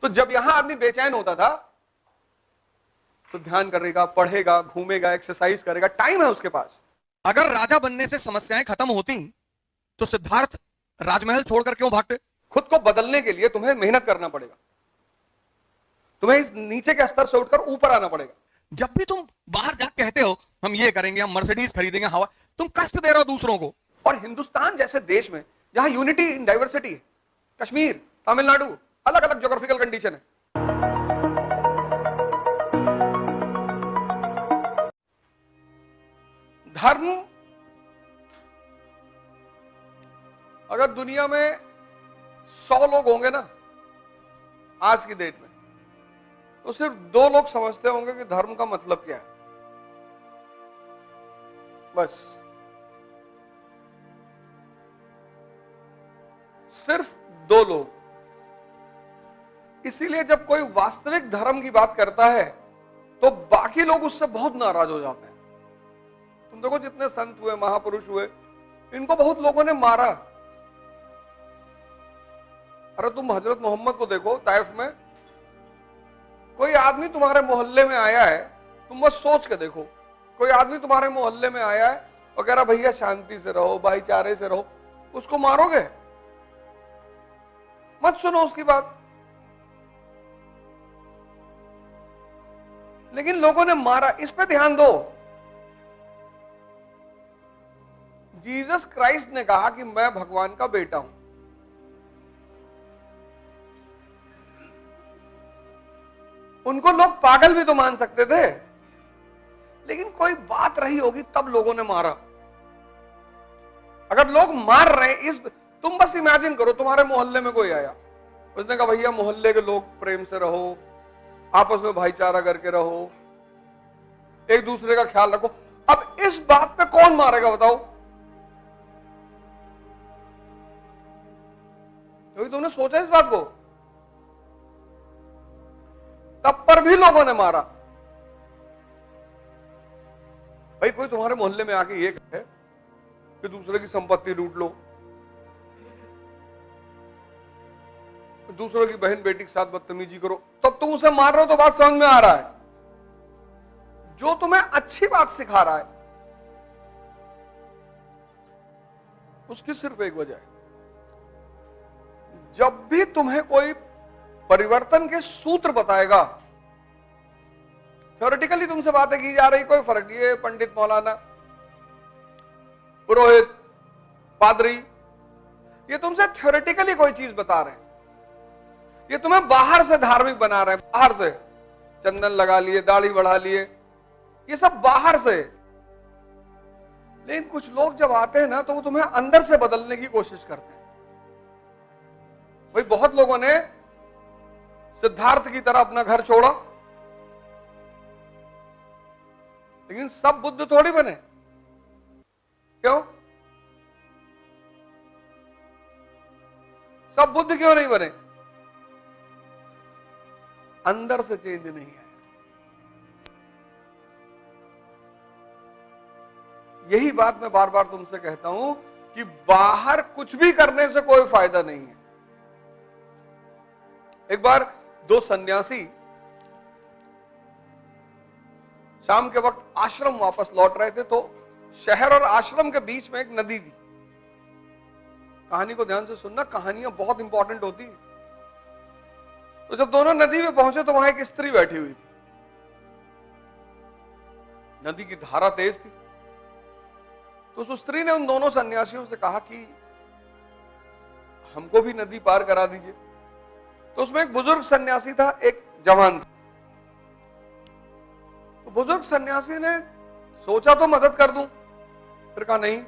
तो जब यहां आदमी बेचैन होता था तो ध्यान करेगा, पढ़ेगा, घूमेगा, एक्सरसाइज करेगा, टाइम है उसके पास। अगर राजा बनने से समस्याएं खत्म होती तो सिद्धार्थ राजमहल छोड़कर क्यों भागते? खुद को बदलने के लिए तुम्हें मेहनत करना पड़ेगा, तुम्हें इस नीचे के स्तर से उठकर ऊपर आना पड़ेगा। जब भी तुम बाहर जाकर कहते हो हम ये करेंगे, हम मर्सिडीज खरीदेंगे, हवा, तुम कष्ट दे रहे हो दूसरों को। और हिंदुस्तान जैसे देश में जहां यूनिटी इन डाइवर्सिटी है, कश्मीर, तमिलनाडु, अलग अलग ज्योग्राफिकल कंडीशन है, धर्म अगर दुनिया में 100 लोग होंगे ना आज की डेट में, तो सिर्फ 2 लोग समझते होंगे कि धर्म का मतलब क्या है, बस। सिर्फ 2 लोग। इसीलिए जब कोई वास्तविक धर्म की बात करता है तो बाकी लोग उससे बहुत नाराज हो जाते हैं। तुम देखो जितने संत हुए, महापुरुष हुए, इनको बहुत लोगों ने मारा। अरे तुम हजरत मोहम्मद को देखो, ताइफ में कोई आदमी तुम्हारे मोहल्ले में आया है, तुम बस सोच के देखो, कोई आदमी तुम्हारे मोहल्ले में आया है और कह रहा भैया शांति से रहो, भाईचारे से रहो, उसको मारोगे? मत सुनो उसकी बात। लेकिन लोगों ने मारा, इस पे ध्यान दो। जीसस क्राइस्ट ने कहा कि मैं भगवान का बेटा हूं। उनको लोग पागल भी तो मान सकते थे, लेकिन कोई बात रही होगी तब लोगों ने मारा। अगर लोग मार रहे हैं इस, तुम बस इमेजिन करो तुम्हारे मोहल्ले में कोई आया, उसने कहा भैया मोहल्ले के लोग प्रेम से रहो, आपस में भाईचारा करके रहो, एक दूसरे का ख्याल रखो। अब इस बात पे कौन मारेगा बताओ? क्योंकि तुमने सोचा इस बात को? तब पर भी लोगों ने मारा। भाई कोई तुम्हारे मोहल्ले में आके ये कहे कि दूसरे की संपत्ति लूट लो, दूसरों की बहन बेटी के साथ बदतमीजी करो, तब तुम उसे मार रहे हो, तो बात समझ में आ रहा है। जो तुम्हें अच्छी बात सिखा रहा है उसकी सिर्फ एक वजह है, जब भी तुम्हें कोई परिवर्तन के सूत्र बताएगा, थ्योरेटिकली तुमसे बातें की जा रही, कोई फर्क नहीं है, पंडित, मौलाना, पुरोहित, पादरी, ये तुमसे थ्योरेटिकली कोई चीज बता रहे हैं, ये तुम्हें बाहर से धार्मिक बना रहे हैं, बाहर से चंदन लगा लिए, दाढ़ी बढ़ा लिए, ये सब बाहर से। लेकिन कुछ लोग जब आते हैं ना तो वो तुम्हें अंदर से बदलने की कोशिश करते हैं। भाई बहुत लोगों ने सिद्धार्थ की तरह अपना घर छोड़ा, लेकिन सब बुद्ध थोड़ी बने। क्यों? सब बुद्ध क्यों नहीं बने? अंदर से चेंज नहीं है। यही बात मैं बार बार तुमसे कहता हूं कि बाहर कुछ भी करने से कोई फायदा नहीं है। एक बार 2 सन्यासी शाम के वक्त आश्रम वापस लौट रहे थे, तो शहर और आश्रम के बीच में एक नदी थी। कहानी को ध्यान से सुनना, कहानियां बहुत इंपॉर्टेंट होती है। तो जब दोनों नदी में पहुंचे तो वहां एक स्त्री बैठी हुई थी। नदी की धारा तेज थी, तो उस स्त्री ने उन दोनों सन्यासियों से कहा कि हमको भी नदी पार करा दीजिए। तो उसमें एक बुजुर्ग सन्यासी था, एक जवान था। तो बुजुर्ग सन्यासी ने सोचा तो मदद कर दूं, फिर कहा नहीं,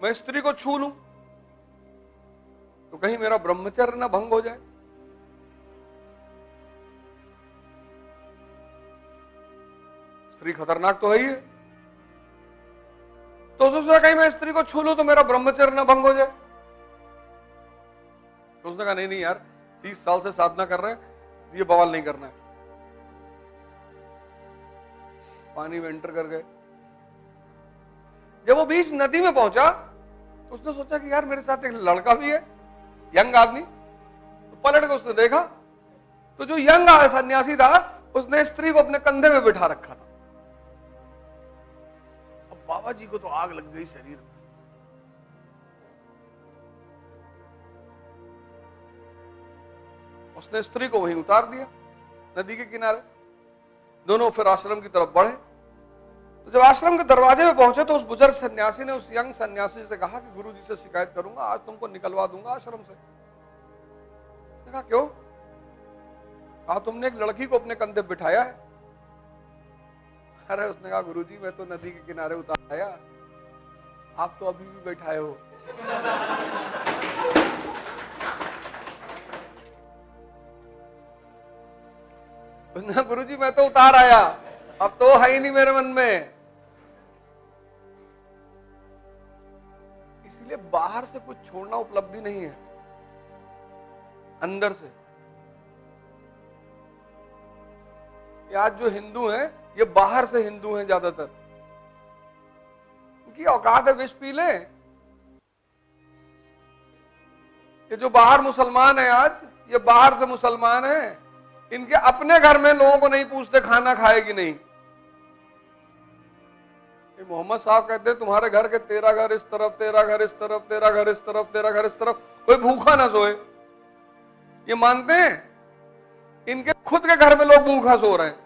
मैं स्त्री को छू लूं तो कहीं मेरा ब्रह्मचर्य ना भंग हो जाए। स्त्री खतरनाक तो है ही है, तो उसने सोचा कहीं मैं स्त्री को छू लूं तो मेरा ब्रह्मचर्य ना भंग हो जाए। तो उसने कहा नहीं नहीं यार, 30 साल से साधना कर रहे हैं, ये बवाल नहीं करना है। पानी में एंटर कर गए। जब वो बीच नदी में पहुंचा तो उसने सोचा कि यार मेरे साथ एक लड़का भी है, यंग आदमी। तो पलट के उसने देखा तो जो यंग सन्यासी था उसने स्त्री को अपने कंधे में बिठा रखा था। अब बाबा जी को तो आग लग गई शरीर में। उसने स्त्री को वहीं उतार दिया नदी के किनारे। दोनों फिर आश्रम की तरफ बढ़े। तो जब आश्रम के दरवाजे में पहुंचे तो उस बुजुर्ग सन्यासी ने उस यंग सन्यासी से कहा कि गुरुजी से शिकायत करूंगा, आज तुमको निकलवा दूंगा आश्रम से। उसने कहा क्यों? कहा तुमने एक लड़की को अपने कंधे बिठाया है। अरे उसने कहा गुरुजी मैं तो नदी के किनारे उतार आया, आप तो अभी भी बैठाए हो। उसने कहा गुरुजी मैं तो उतार आया, अब तो है ही नहीं मेरे मन में। इसलिए बाहर से कुछ छोड़ना उपलब्धि नहीं है, अंदर से। आज जो हिंदू हैं ये बाहर से हिंदू हैं ज्यादातर। उनकी औकात है विष पी ले। ये जो बाहर मुसलमान है आज, ये बाहर से मुसलमान है। इनके अपने घर में लोगों को नहीं पूछते खाना खाए कि नहीं। मोहम्मद साहब कहते हैं तुम्हारे घर के 13 घर इस तरफ, 13 घर इस तरफ, 13 घर इस तरफ, 13 घर इस तरफ, कोई भूखा ना सोए। ये मानते हैं इनके खुद के घर में लोग भूखा सो रहे हैं।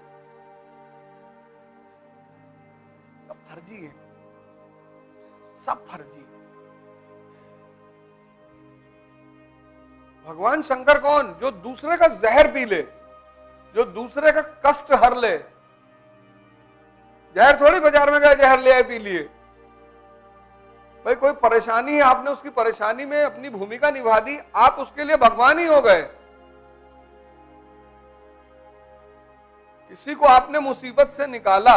सब फर्जी है, सब फर्जी है। भगवान शंकर कौन? जो दूसरे का जहर पी ले, जो दूसरे का कष्ट हर ले। जहर थोड़ी बाजार में गए जहर ले आए पी लिए। भाई कोई परेशानी है, आपने उसकी परेशानी में अपनी भूमिका निभा दी, आप उसके लिए भगवान ही हो गए। किसी को आपने मुसीबत से निकाला,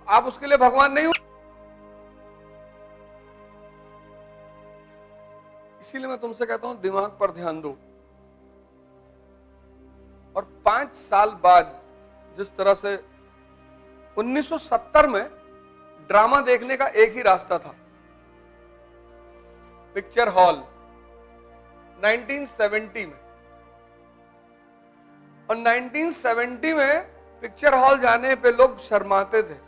आप उसके लिए भगवान नहीं हो। इसीलिए मैं तुमसे कहता हूं दिमाग पर ध्यान दो। और 5 साल बाद जिस तरह से 1970 में ड्रामा देखने का एक ही रास्ता था, पिक्चर हॉल। 1970 में, और 1970 में पिक्चर हॉल जाने पे लोग शर्माते थे,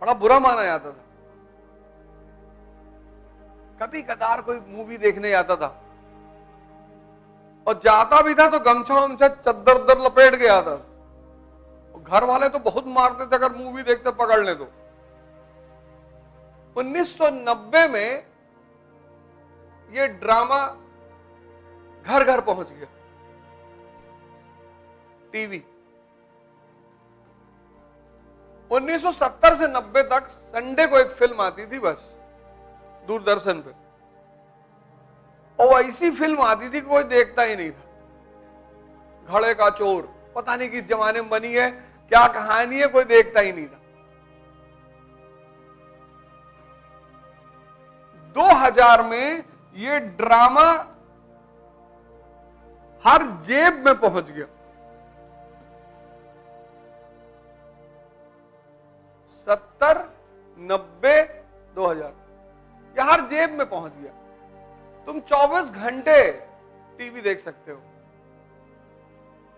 बड़ा बुरा माना जाता था। कभी कदार कोई मूवी देखने जाता था, और जाता भी था तो गमछा वमछा चद्दर उद्दर लपेट के आता था। घर वाले तो बहुत मारते थे अगर मूवी देखते पकड़ ले तो। 1990 में ये ड्रामा घर घर पहुंच गया, टीवी। 1970 से 90 तक संडे को एक फिल्म आती थी बस दूरदर्शन पे, और ऐसी फिल्म आती थी कोई देखता ही नहीं था। घड़े का चोर, पता नहीं किस जमाने में बनी है, क्या कहानी है, कोई देखता ही नहीं था। 2000 में ये ड्रामा हर जेब में पहुंच गया। 70, 90, 2000 ये हर जेब में पहुंच गया। तुम 24 घंटे टीवी देख सकते हो।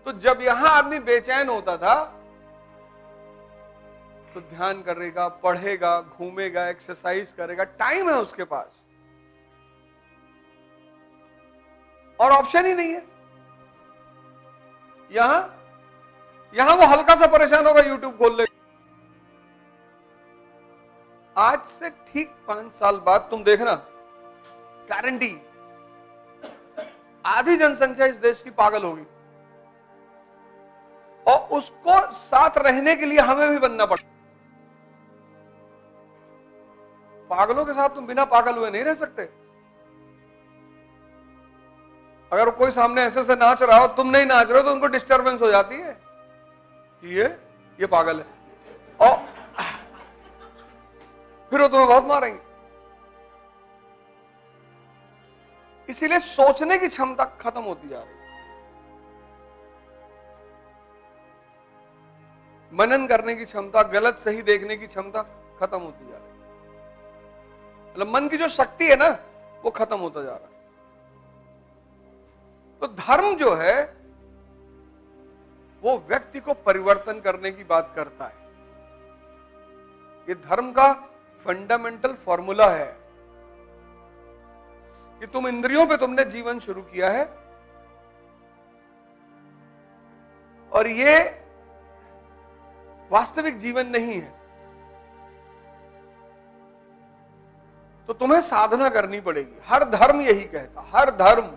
तो जब यहां आदमी बेचैन होता था तो ध्यान करेगा, पढ़ेगा, घूमेगा, एक्सरसाइज करेगा, टाइम है उसके पास, और ऑप्शन ही नहीं है। यहां वो हल्का सा परेशान होगा, यूट्यूब खोल ले। आज से ठीक 5 साल बाद तुम देखना, गारंटी आधी जनसंख्या इस देश की पागल होगी, और उसको साथ रहने के लिए हमें भी बनना पड़ेगा। पागलों के साथ तुम बिना पागल हुए नहीं रह सकते। अगर कोई सामने ऐसे से नाच रहा हो, तुम नहीं नाच रहे हो, तो उनको डिस्टरबेंस हो जाती है, ये पागल है, और फिर वो तुम्हें बहुत मारेंगे। इसीलिए सोचने की क्षमता खत्म होती जा रही है, मनन करने की क्षमता, गलत सही देखने की क्षमता खत्म होती जा रही है। मतलब मन की जो शक्ति है ना, वो खत्म होता जा रहा है। तो धर्म जो है वो व्यक्ति को परिवर्तन करने की बात करता है। ये धर्म का फंडामेंटल फॉर्मूला है कि तुम इंद्रियों पे तुमने जीवन शुरू किया है और ये वास्तविक जीवन नहीं है, तो तुम्हें साधना करनी पड़ेगी। हर धर्म यही कहता, हर धर्म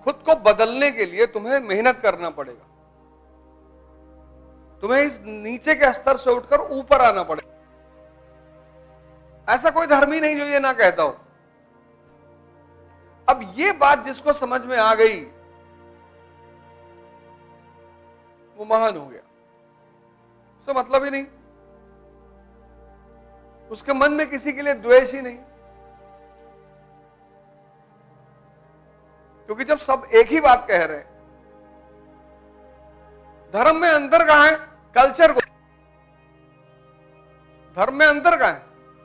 खुद को बदलने के लिए तुम्हें मेहनत करना पड़ेगा, तुम्हें इस नीचे के स्तर से उठकर ऊपर आना पड़ेगा। ऐसा कोई धर्म ही नहीं जो ये ना कहता हो। अब ये बात जिसको समझ में आ गई वो महान हो गया, उससे मतलब ही नहीं, उसके मन में किसी के लिए द्वेष ही नहीं, क्योंकि जब सब एक ही बात कह रहे हैं, धर्म में अंतर कहां है? कल्चर को, धर्म में अंतर कहां है?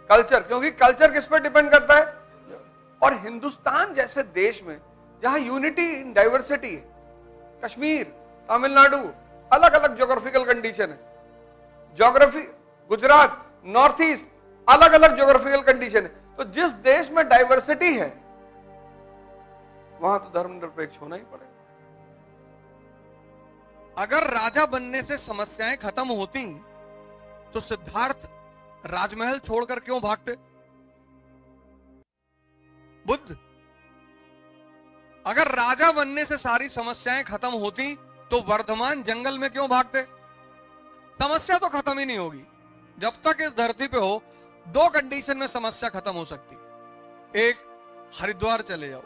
कल्चर, क्योंकि कल्चर किस पर डिपेंड करता है? और हिंदुस्तान जैसे देश में जहां यूनिटी इन डाइवर्सिटी है, कश्मीर, तमिलनाडु, अलग अलग ज्योग्राफिकल कंडीशन है, ज्योग्राफी, गुजरात, नॉर्थ ईस्ट, अलग अलग ज्योग्राफिकल कंडीशन है, तो जिस देश में डाइवर्सिटी है वहां तो धर्मनिरपेक्ष होना ही पड़ेगा। अगर राजा बनने से समस्याएं खत्म होती तो सिद्धार्थ राजमहल छोड़कर क्यों भागते? बुद्ध, अगर राजा बनने से सारी समस्याएं खत्म होती तो वर्धमान जंगल में क्यों भागते? समस्या तो खत्म ही नहीं होगी जब तक इस धरती पे हो। दो कंडीशन में समस्या खत्म हो सकती, एक, हरिद्वार चले जाओ,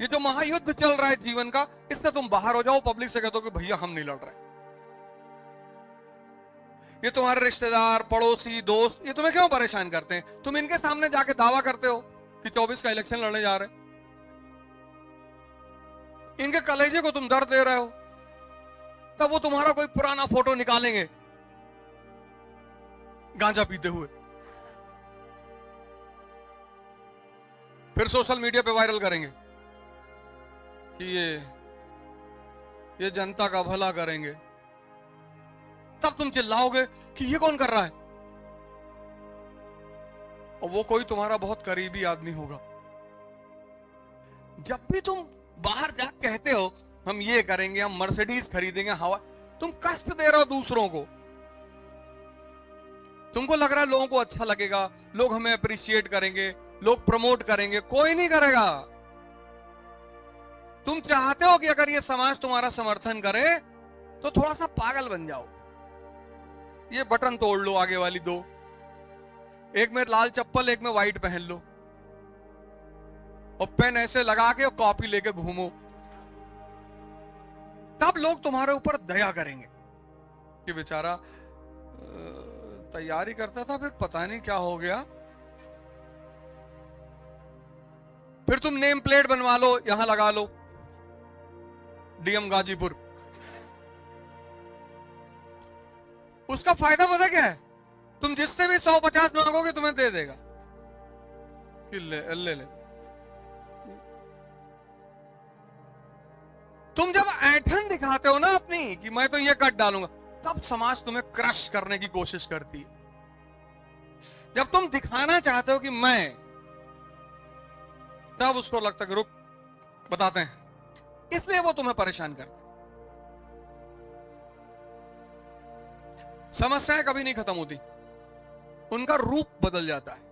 ये जो महायुद्ध चल रहा है जीवन का, इससे तुम बाहर हो जाओ, पब्लिक से कहते हो कि भैया हम नहीं लड़ रहे। ये तुम्हारे रिश्तेदार, पड़ोसी, दोस्त, ये तुम्हें क्यों परेशान करते हैं? तुम इनके सामने जाके दावा करते हो कि 24 का इलेक्शन लड़ने जा रहे, इनके कलेजे को तुम दर्द दे रहे हो, तब वो तुम्हारा कोई पुराना फोटो निकालेंगे गांजा पीते हुए, फिर सोशल मीडिया पे वायरल करेंगे कि ये जनता का भला करेंगे। तब तुम चिल्लाओगे कि ये कौन कर रहा है, और वो कोई तुम्हारा बहुत करीबी आदमी होगा। जब भी तुम बाहर जाकर कहते हो हम ये करेंगे, हम मर्सिडीज खरीदेंगे, हवा, तुम कष्ट दे रहे हो दूसरों को। तुमको लग रहा है लोगों को अच्छा लगेगा, लोग हमें अप्रिशिएट करेंगे, लोग प्रमोट करेंगे, कोई नहीं करेगा। तुम चाहते हो कि अगर ये समाज तुम्हारा समर्थन करे तो थोड़ा सा पागल बन जाओ। ये बटन तोड़ लो आगे वाली दो, एक में लाल चप्पल, एक में व्हाइट पहन लो, और पेन ऐसे लगा के और कॉपी लेके घूमो, तब लोग तुम्हारे ऊपर दया करेंगे कि बेचारा तैयारी करता था, फिर पता नहीं क्या हो गया। फिर तुम नेम प्लेट बनवा लो, यहां लगा लो डीएम गाजीपुर। उसका फायदा पता क्या है? तुम जिससे भी 150 मांगोगे तुम्हें दे देगा कि ले ले। तुम जब ऐठन दिखाते हो ना अपनी कि मैं तो ये कट डालूंगा, तब समाज तुम्हें क्रश करने की कोशिश करती है। जब तुम दिखाना चाहते हो कि मैं, तब उसको लगता है कि रुक बताते हैं, इसलिए वो तुम्हें परेशान करते। समस्याएं कभी नहीं खत्म होती, उनका रूप बदल जाता है।